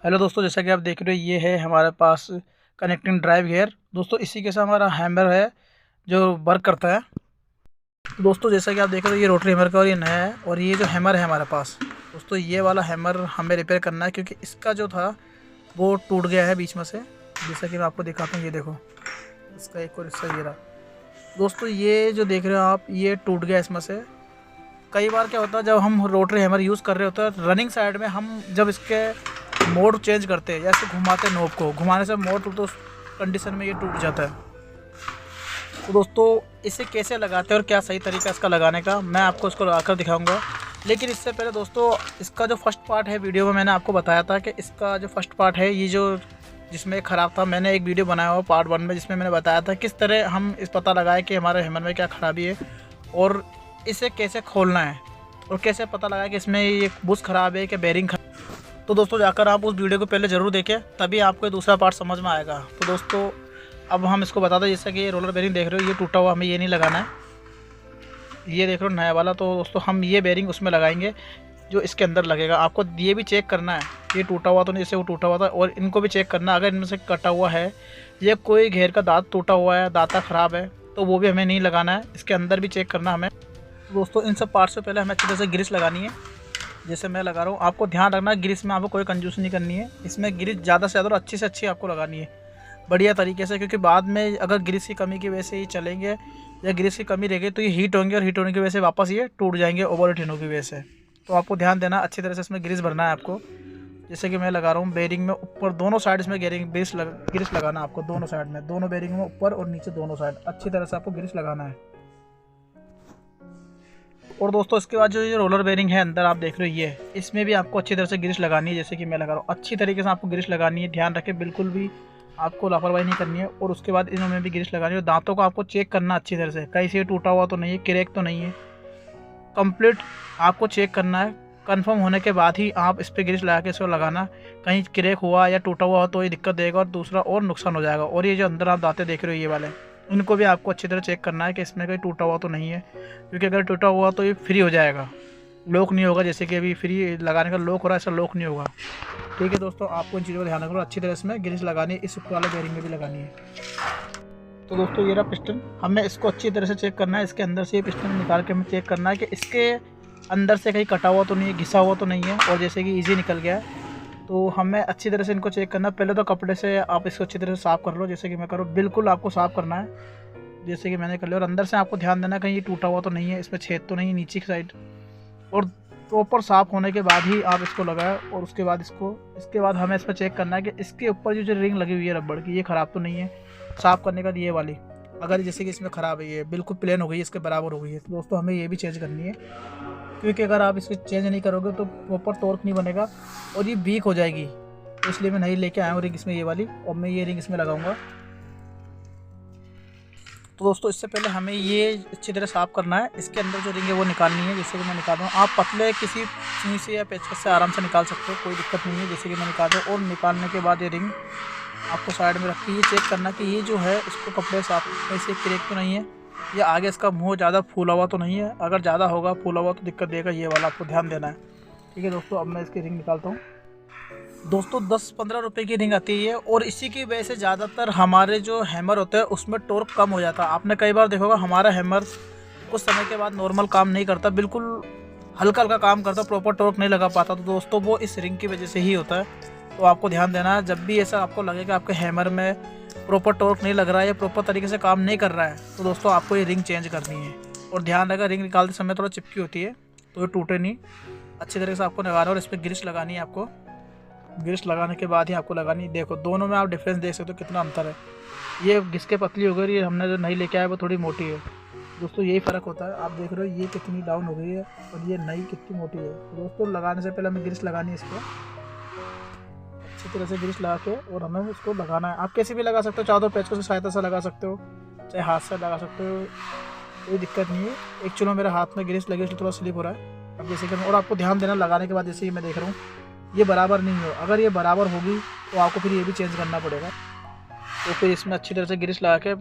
Hello दोस्तों, जैसा कि आप देख रहे हो ये है हमारे पास कनेक्टिंग ड्राइव गियर। दोस्तों इसी के साथ हमारा हैमर है जो वर्क करता है। तो दोस्तों जैसा कि आप देख रहे हो ये रोटरी हैमर का और ये नया है। और ये जो हैमर है हमारे पास दोस्तों, ये वाला हैमर हमें रिपेयर करना है क्योंकि इसका जो था वो टूट गया है बीच में से। जैसा कि मैं आपको दिखाता हूँ, ये देखो इसका एक और हिस्सा ये रहा। दोस्तों ये जो देख रहे हो आप, ये टूट गया इसमें से। कई बार क्या होता है, जब हम रोटरी हैमर यूज़ कर रहे होते हैं रनिंग साइड में, हम जब इसके मोड चेंज करते हैं, जैसे घुमाते हैं नोब को, घुमाने से मोड तो उस कंडीशन में ये टूट जाता है। तो दोस्तों इसे कैसे लगाते हैं और क्या सही तरीका इसका लगाने का, मैं आपको इसको लगाकर दिखाऊंगा। लेकिन इससे पहले दोस्तों, इसका जो फर्स्ट पार्ट है वीडियो में मैंने आपको बताया था कि इसका जो फर्स्ट पार्ट है ये जो जिसमें ख़राब था, मैंने एक वीडियो बनाया हुआ पार्ट 1 में जिसमें मैंने बताया था किस तरह हम इस पता लगाए कि हमारे हैमर में क्या ख़राबी है और इसे कैसे खोलना है और कैसे पता लगाए कि इसमें ये बुश ख़राब है कि बेरिंग। तो दोस्तों जाकर आप उस वीडियो को पहले ज़रूर देखें, तभी आपको दूसरा पार्ट समझ में आएगा। तो दोस्तों अब हम इसको बता दें, जैसा कि ये रोलर बेरिंग देख रहे हो ये टूटा हुआ, हमें ये नहीं लगाना है। ये देख रहे हो नया वाला। तो दोस्तों हम ये बेरिंग उसमें लगाएंगे जो इसके अंदर लगेगा। आपको ये भी चेक करना है ये टूटा हुआ तो नहीं, जैसे वो टूटा हुआ था। और इनको भी चेक करना, अगर इनमें से कटा हुआ है या कोई घेर का दांत टूटा हुआ है, दांता ख़राब है, तो वो भी हमें नहीं लगाना है। इसके अंदर भी चेक करना हमें। दोस्तों इन सब पार्ट से पहले हमें अच्छी तरह से ग्रीस लगानी है, जैसे मैं लगा रहा हूँ। आपको ध्यान रखना ग्रीस में आपको कोई कंजूस नहीं करनी है। इसमें ग्रीस ज़्यादा से ज़्यादा और अच्छी से अच्छी आपको लगानी है, बढ़िया तरीके से। क्योंकि बाद में अगर ग्रीस की कमी की वजह से ये चलेंगे या ग्रीस की कमी रहेगी तो ये हीट होंगे और हीट होने की वजह से वापस ये टूट जाएंगे ओवर हीट होने की वजह से। तो आपको ध्यान देना, अच्छी तरह से इसमें ग्रीस भरना है आपको। जैसे कि मैं लगा रहा हूँ बेरिंग में ऊपर दोनों साइड इसमें ग्रीस लगाना है आपको, दोनों साइड में, दोनों बेरिंग में ऊपर और नीचे दोनों साइड अच्छी तरह से आपको ग्रीस लगाना है। और दोस्तों इसके बाद जो ये रोलर बेरिंग है अंदर आप देख रहे हो ये, इसमें भी आपको अच्छी तरह से ग्रीस लगानी है, जैसे कि मैं लगा रहा हूँ। अच्छी तरीके से आपको ग्रीस लगानी है, ध्यान रखें बिल्कुल भी आपको लापरवाही नहीं करनी है। और उसके बाद इनमें भी ग्रीस लगानी है। दांतों को आपको चेक करना अच्छी तरह से, कहीं से टूटा हुआ तो नहीं है, क्रैक तो नहीं है, कंप्लीट आपको चेक करना है। कंफर्म होने के बाद ही आप इस पर ग्रीस लगा के इसको लगाना। कहीं क्रैक हुआ या टूटा हुआ हो तो ये दिक्कत देगा और दूसरा और नुकसान हो जाएगा। और ये जो अंदर आप दांतें देख रहे हो ये वाले, इनको भी आपको अच्छी तरह चेक करना है कि इसमें कोई टूटा हुआ तो नहीं है। क्योंकि अगर टूटा हुआ तो ये फ्री हो जाएगा, लॉक नहीं होगा। जैसे कि अभी फ्री लगाने का लॉक हो रहा है, ऐसा लॉक नहीं होगा। ठीक है दोस्तों, आपको इन चीज़ों का ध्यान रखना, अच्छी तरह इसमें ग्रीस लगानी है, इस वाले बेरिंग में भी लगानी है। तो दोस्तों ये रहा पिस्टन, हमें इसको अच्छी तरह से चेक करना है। इसके अंदर से ये पिस्टन निकाल के हमें चेक करना है कि इसके अंदर से कहीं कटा हुआ तो नहीं है, घिसा हुआ तो नहीं है। और जैसे कि ईजी निकल गया है तो हमें अच्छी तरह से इनको चेक करना है। पहले तो कपड़े से आप इसको अच्छी तरह से साफ़ कर लो, जैसे कि मैं करूँ, बिल्कुल आपको साफ़ करना है जैसे कि मैंने कर लिया। और अंदर से आपको ध्यान देना कहीं ये टूटा हुआ तो नहीं है, इसमें छेद तो नहीं है नीचे की साइड। और प्रॉपर साफ़ होने के बाद ही आप इसको लगाएं। और उसके बाद इसके बाद हमें इसमें चेक करना है कि इसके ऊपर जो रिंग लगी हुई है रबड़ की, ये ख़राब तो नहीं है। साफ़ करने का ये वाली, अगर जैसे कि इसमें ख़राब है, ये बिल्कुल प्लेन हो गई है, इसके बराबर हो गई है, तो दोस्तों हमें ये भी चेंज करनी है। क्योंकि अगर आप इसको चेंज नहीं करोगे तो प्रॉपर टॉर्क नहीं बनेगा और ये वीक हो जाएगी। तो इसलिए मैं नहीं लेके आया हूँ रिंग इसमें ये वाली, और मैं ये रिंग इसमें लगाऊंगा। तो दोस्तों इससे पहले हमें ये अच्छी तरह साफ़ करना है। इसके अंदर जो रिंग है वो निकालनी है, जैसे कि मैं निकाल रहा हूँ। आप पतले किसी सुई से या पेचकस से आराम से निकाल सकते हो, कोई दिक्कत नहीं है। जैसे कि मैं निकाल रहा हूँ और निकालने के बाद ये रिंग आपको साइड में रख के ये चेक करना कि ये जो है इसको कपड़े साफ ऐसे क्रैक तो नहीं है, या आगे इसका मुंह ज़्यादा फूला हुआ तो नहीं है। अगर ज़्यादा होगा फूला हुआ तो दिक्कत देगा, ये वाला आपको ध्यान देना है। ठीक है दोस्तों, अब मैं इसकी रिंग निकालता हूँ। दोस्तों 10-15 रुपए की रिंग आती है और इसी की वजह से ज़्यादातर हमारे जो हैमर होते हैं उसमें टॉर्क कम हो जाता है। आपने कई बार देखा होगा हमारा हैमर कुछ समय के बाद नॉर्मल काम नहीं करता, बिल्कुल हल्का हल्का काम करता, प्रॉपर टॉर्क नहीं लगा पाता। तो दोस्तों वो इस रिंग की वजह से ही होता है। तो आपको ध्यान देना है, जब भी ऐसा आपको लगे कि आपके हैमर में प्रॉपर टॉर्क नहीं लग रहा है या प्रॉपर तरीके से काम नहीं कर रहा है, तो दोस्तों आपको ये रिंग चेंज करनी है। और ध्यान रखा रिंग निकालते समय थोड़ा चिपकी होती है तो ये टूटे नहीं, अच्छी तरीके से आपको लगाना है। और इस पर ग्रीस लगानी है आपको, ग्रीस लगाने के बाद ही आपको लगानी। देखो दोनों में आप डिफरेंस देख सकते हो कितना अंतर है। ये घिसके पतली हो गई, ये हमने जो नहीं लेके आया वो थोड़ी मोटी है। दोस्तों यही फ़र्क होता है। आप देख रहे हो ये कितनी डाउन हो गई है और ये नई कितनी मोटी है। तो दोस्तों लगाने से पहले हमें ग्रीस लगानी है इसको, अच्छी तरह से ग्रीस लगा के और हमें उसको लगाना है। आप कैसे भी लगा सकते हो, चाहे तो पेचकों की सहायता से लगा सकते हो, चाहे हाथ से लगा सकते हो, कोई दिक्कत नहीं है। एक चलो मेरे हाथ में ग्रीस लगी इसलिए थोड़ा स्लिप हो रहा है। अब जैसे कि और आपको ध्यान देना लगाने के बाद, जैसे ही मैं देख रहा हूँ ये बराबर नहीं हो, अगर ये बराबर होगी तो आपको फिर ये भी चेंज करना पड़ेगा। तो फिर इसमें अच्छी तरह से ग्रीस लगा के,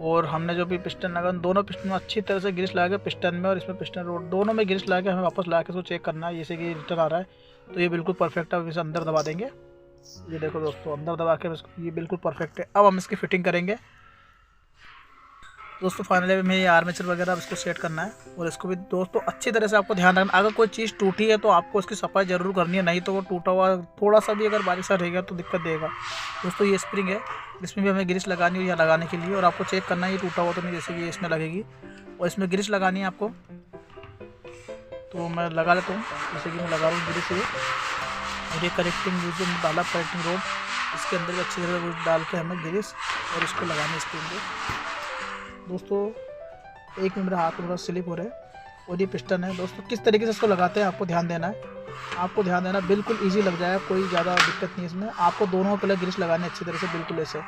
और हमने जो भी पिस्टन लगा दोनों पिस्टन में अच्छी तरह से ग्रीस लगा के, पिस्टन में और इसमें पिस्टन रोड दोनों में ग्रीस लगा के हमें वापस ला के इसको चेक करना है। जैसे कि रिटर्न आ रहा है तो ये बिल्कुल परफेक्ट है, इसे अंदर दबा देंगे ये देखो दोस्तों, अंदर दबा के ये बिल्कुल परफेक्ट है। अब हम इसकी फिटिंग करेंगे दोस्तों। फाइनली में ये आर्मेचर वगैरह अब इसको सेट करना है, और इसको भी दोस्तों अच्छी तरह से आपको ध्यान रखना। अगर कोई चीज़ टूटी है तो आपको इसकी सफाई जरूर करनी है, नहीं तो वो टूटा हुआ थोड़ा सा भी अगर बारिश सा रहेगा तो दिक्कत देगा दोस्तों। ये स्प्रिंग है, इसमें भी हमें ग्रीस लगानी है या लगाने के लिए, और आपको चेक करना है ये टूटा हुआ तो नहीं, जैसे कि इसमें लगेगी और इसमें ग्रीस लगानी है आपको। तो मैं लगा लेता हूँ, जैसे कि मैं लगा रहा हूँ ग्रीस ये। और ये कनेक्टिंग जो डाला कनेक्टिंग रोड, इसके अंदर भी अच्छी तरह डाल के हमें ग्रीस और इसको लगानी स्प्रिंग को दोस्तों। एक में मेरा हाथ थोड़ा स्लिप हो रहा है, और ये पिस्टन है दोस्तों। किस तरीके से इसको लगाते हैं आपको ध्यान देना है, आपको ध्यान देना। बिल्कुल इजी लग जाएगा, कोई ज़्यादा दिक्कत नहीं है इसमें। आपको दोनों में पहले ग्रीस लगानी है अच्छी तरह से, बिल्कुल ऐसे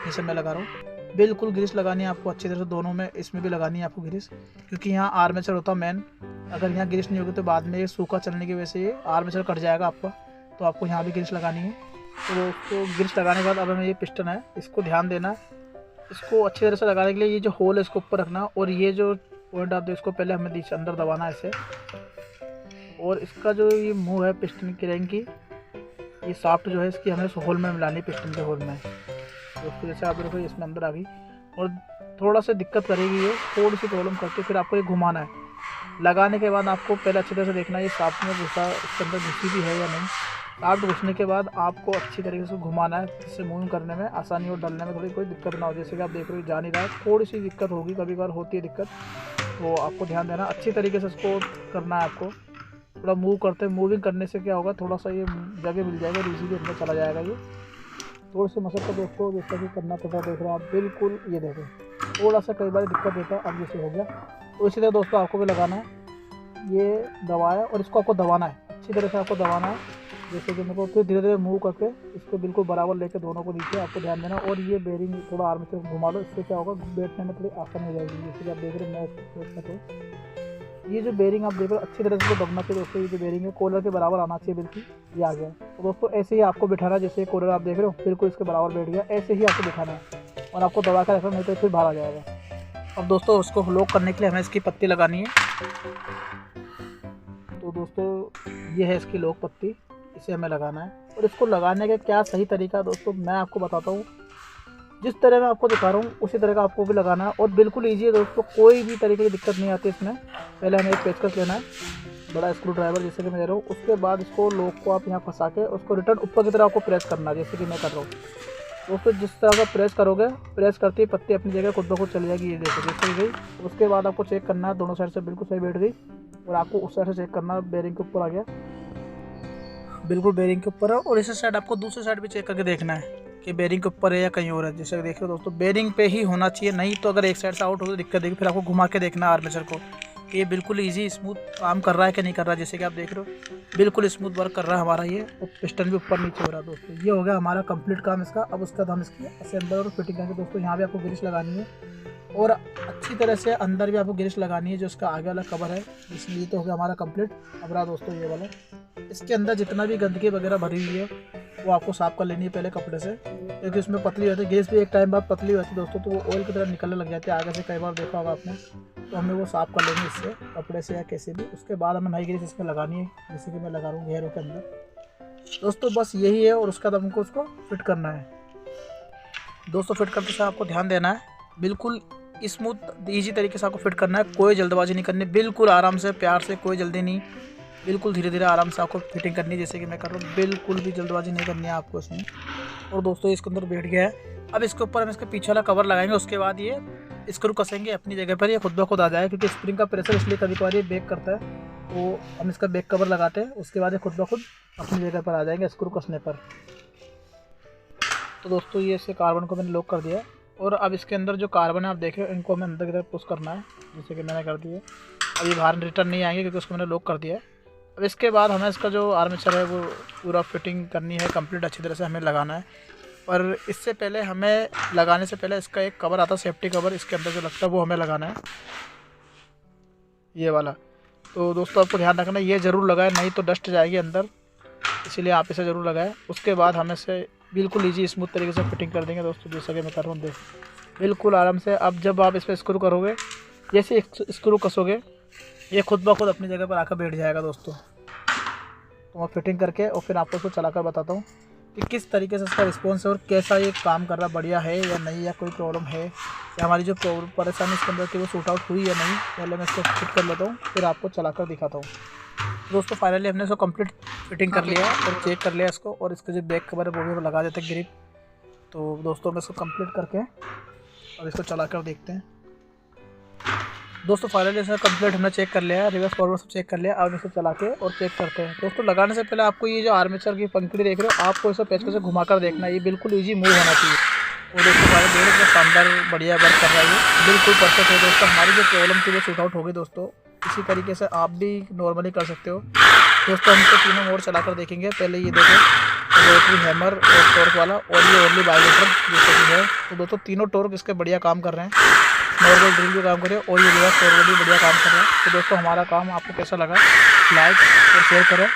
जैसे मैं लगा रहा हूँ। बिल्कुल ग्रीस लगानी है आपको अच्छी तरह से, दोनों में, इसमें भी लगानी है आपको ग्रीस, क्योंकि यहाँ आर्मेचर होता है मेन। अगर यहाँ ग्रीस नहीं होगी तो बाद में ये सूखा चलने की वजह से ये आर्मेचर कट जाएगा आपका, तो आपको यहाँ भी ग्रीस लगानी है। तो दोस्तों ग्रीस लगाने के बाद अब हमें ये पिस्टन है, इसको ध्यान देना, इसको अच्छी तरह से लगाने के लिए ये जो होल है इसको ऊपर रखना, और ये जो पॉइंट आप दो इसको पहले हमें नीचे अंदर दबाना है ऐसे। और इसका जो ये मुंह है पिस्टन की रिंग की, ये शाफ्ट जो है इसकी हमें इस होल में मिलानी, पिस्टन के होल में दोस्तों। जैसे आप देखो इसमें अंदर आ गई, और थोड़ा सा दिक्कत करेगी ये, थोड़ी सी प्रॉब्लम करके फिर आपको ये घुमाना है। लगाने के बाद आपको पहले अच्छी तरह से देखना है ये शाफ्ट में घुसा, इसके अंदर घुसी भी है या नहीं। शाफ्ट घुसने के बाद आपको अच्छी तरीके से घुमाना है, जिससे मूव करने में आसानी और डालने में थोड़ी कोई दिक्कत ना हो। जैसे कि आप देख रहे हो जा नहीं रहा है, थोड़ी सी दिक्कत होगी, कभी कभार होती है दिक्कत, तो आपको ध्यान देना अच्छी तरीके से इसको करना है। आपको थोड़ा मूव करते, मूविंग करने से क्या होगा, थोड़ा सा ये जगह मिल जाएगा, इजीली अंदर चला जाएगा ये। थोड़ी सी मशक्कत दोस्तों जैसा कि करना पड़ता है, देख रहे हो आप बिल्कुल। ये देखो थोड़ा सा कई बार दिक्कत देता है, अब जैसे हो गया। तो इसी तरह दोस्तों आपको भी लगाना है, ये दबाया और इसको आपको दबाना है, अच्छी तरह से आपको दबाना है। जैसे कि मेरे को फिर धीरे धीरे मूव करके इसको बिल्कुल बराबर लेके दोनों को नीचे आपको ध्यान देना। और ये बेरिंग थोड़ा आर्मेचर घुमा लो, इससे क्या होगा बैठने में थोड़ी आसानी हो जाएगी। जैसे कि आप देख रहे हैं तो ये जो बेरिंग आप देख रहे हो अच्छी तरह से दबना चाहिए दोस्तों। ये जो बेरिंग है कॉलर के बराबर आना चाहिए, बिल्कुल ये आ गया। तो दोस्तों ऐसे ही आपको बिठाना, जैसे कॉलर आप देख रहे हो बिल्कुल इसके बराबर बैठ गया, ऐसे ही आपको बिठाना है, और आपको दबा कर रखना, नहीं तो फिर बाहर आ जाएगा। अब दोस्तों उसको लॉक करने के लिए हमें इसकी पत्ती लगानी है। तो दोस्तों ये है इसकी लॉक पत्ती, इसे हमें लगाना है। और इसको लगाने का क्या सही तरीका है दोस्तों, मैं आपको बताता हूँ। जिस तरह मैं आपको दिखा रहा हूँ उसी तरह का आपको भी लगाना है, और बिल्कुल ईजी है दोस्तों, कोई भी तरीके की दिक्कत नहीं आती इसमें। पहले हमें एक पेचकस लेना है, बड़ा स्क्रू ड्राइवर जैसे कि मैं दे रहा हूँ। उसके बाद इसको लॉक को आप यहाँ फंसा के उसको रिटर्न ऊपर की तरह आपको प्रेस करना है, जैसे कि मैं कर रहा हूँ दोस्तों। जिस तरह का प्रेस करोगे, प्रेस करते ही पत्ती अपनी जगह खुद ब खुद चली जाएगी, ये देखो जैसे गई। उसके बाद आपको चेक करना है दोनों साइड से बिल्कुल सही बैठ गई, और आपको उस साइड से चेक करना है बेरिंग के ऊपर आ गया, बिल्कुल बेरिंग के ऊपर है। और इस साइड आपको दूसरी साइड भी चेक करके देखना है कि बेरिंग के ऊपर है या कहीं और है। जैसे देख रहे हो दोस्तों बेरिंग पे ही होना चाहिए, नहीं तो अगर एक साइड से आउट हो तो दिक्कत देगी। फिर आपको घुमा के देखना है आर्मेचर को कि ये बिल्कुल इजी स्मूथ काम कर रहा है कि नहीं कर रहा है। जैसे कि आप देख रहे हो बिल्कुल स्मूथ वर्क कर रहा है हमारा ये, और पिस्टन भी ऊपर नीचे हो रहा है दोस्तों। ये हो गया हमारा कंप्लीट काम इसका। अब उसके बाद हम इसकी असेंबल और फिटिंग करेंगे दोस्तों। यहाँ भी आपको ग्रीस लगानी है, और अच्छी तरह से अंदर भी आपको ग्रीस लगानी है। जो इसका आगे वाला कवर है, इसलिए तो हो गया हमारा कंप्लीट। अब रहा दोस्तों ये वाला, इसके अंदर जितना भी गंदगी वगैरह भरी हुई है वो आपको साफ़ कर लेनी है पहले कपड़े से, क्योंकि उसमें पतली होती है। ग्रीस भी एक टाइम बाद पतली होती है दोस्तों, तो वो ऑयल की तरह निकलने लग जाती है आगे से, कई बार देखा होगा आपने। तो हमें वो साफ़ कर लेंगे इससे कपड़े से या कैसे भी। उसके बाद हमें नई ग्रीस इसमें लगानी है, जैसे कि मैं लगा रहा हूँ घेरों के अंदर दोस्तों। बस यही है, और उसके बाद हमको उसको फिट करना है दोस्तों। फिट करते समय आपको ध्यान देना है, बिल्कुल स्मूथ ईजी तरीके से आपको फिट करना है, कोई जल्दबाजी नहीं करनी, बिल्कुल आराम से प्यार से, कोई जल्दी नहीं, बिल्कुल धीरे धीरे आराम से आपको फिटिंग करनी है, जैसे कि मैं कर रहा हूँ। बिल्कुल भी जल्दबाजी नहीं करनी है आपको इसमें। और दोस्तों इसके अंदर बैठ गया है। अब इसके ऊपर हम इसके पीछे वाला कवर लगाएंगे, उसके बाद ये स्क्रू कसेंगे अपनी जगह पर, ये खुद ब खुद आ जाएगा, क्योंकि स्प्रिंग का प्रेशर इसलिए कभी कभार ये बेक करता है। तो हम इसका बैक कवर लगाते हैं, उसके बाद ये खुद ब खुद अपनी जगह पर आ जाएंगे स्क्रू कसने पर। तो दोस्तों ये इसके कार्बन को मैंने लॉक कर दिया, और अब इसके अंदर जो कार्बन है आप देखें, इनको हमें अंदर की तरफ पुश करना है, जैसे कि मैंने कर दिया। अब ये बाहर रिटर्न नहीं आएंगे क्योंकि उसको मैंने लॉक कर दिया है। अब इसके बाद हमें इसका जो आर्मेचर है वो पूरा फिटिंग करनी है, कंप्लीट अच्छी तरह से हमें लगाना है। पर इससे पहले हमें लगाने से पहले इसका एक कवर आता है, सेफ्टी कवर, इसके अंदर जो लगता है वो हमें लगाना है, ये वाला। तो दोस्तों आपको ध्यान रखना ये ज़रूर लगाए, नहीं तो डस्ट जाएगी अंदर, इसीलिए आप इसे ज़रूर लगाएं। उसके बाद हम इसे बिल्कुल ईजी स्मूथ तरीके से फिटिंग कर देंगे दोस्तों, जैसा कि मैं कर रहा हूँ, देख बिल्कुल आराम से। अब जब आप इस पर स्क्रू करोगे, जैसे स्क्रू कसोगे, ये खुद ब खुद अपनी जगह पर आकर बैठ जाएगा दोस्तों। तो मैं फिटिंग करके और फिर आपको इसको चलाकर बताता हूँ। कि किस तरीके से इसका रिस्पॉन्स है और कैसा ये काम कर रहा, बढ़िया है या नहीं, या कोई प्रॉब्लम है, या हमारी जो परेशानी इसके अंदर थी वो सूट आउट हुई या नहीं। पहले मैं इसको फिट कर लेता हूँ, फिर आपको चलाकर दिखाता हूँ। दोस्तों फाइनली हमने इसको कंप्लीट फिटिंग कर लिया और चेक कर लिया इसको, और इसके जो बैक कवर है वो भी लगा देते हैं ग्रिप। तो दोस्तों हम इसको कंप्लीट करके और इसको चला कर देखते हैं। दोस्तों फाइनली इसका कंप्लीट हमने चेक कर लिया है, रिवर्स फॉरवर्ड सब चेक कर लिया। अब इसे चला के और चेक करते हैं। दोस्तों लगाने से पहले आपको ये जो आर्मेचर की पंखड़ी देख रहे हो, आपको इसे पेचकस से घुमाकर देखना है, ये बिल्कुल ईजी मूव होना चाहिए। और दोस्तों हमारे देख रहे शानदार बढ़िया वर्क कर रहा है, ये बिल्कुल परफेक्ट है। दोस्तों हमारी जो प्रॉब्लम थी वो सूट आउट हो गई। दोस्तों इसी तरीके से आप भी नॉर्मली कर सकते हो। दोस्तों हम तो तीनों मोड चलाकर देखेंगे। पहले ये देखो रोटरी हैमर और टॉर्क वाला, और ये ओनली बाइलेटरल जैसे कि है। तो दोस्तों तीनों टॉर्क इसके बढ़िया काम कर रहे हैं, नॉर्मल ड्रिल भी काम कर रहे हैं और ये रिवर्स फॉरवर्ड भी बढ़िया काम कर रहा है। तो दोस्तों हमारा काम आपको कैसा लगा, लाइक और शेयर करें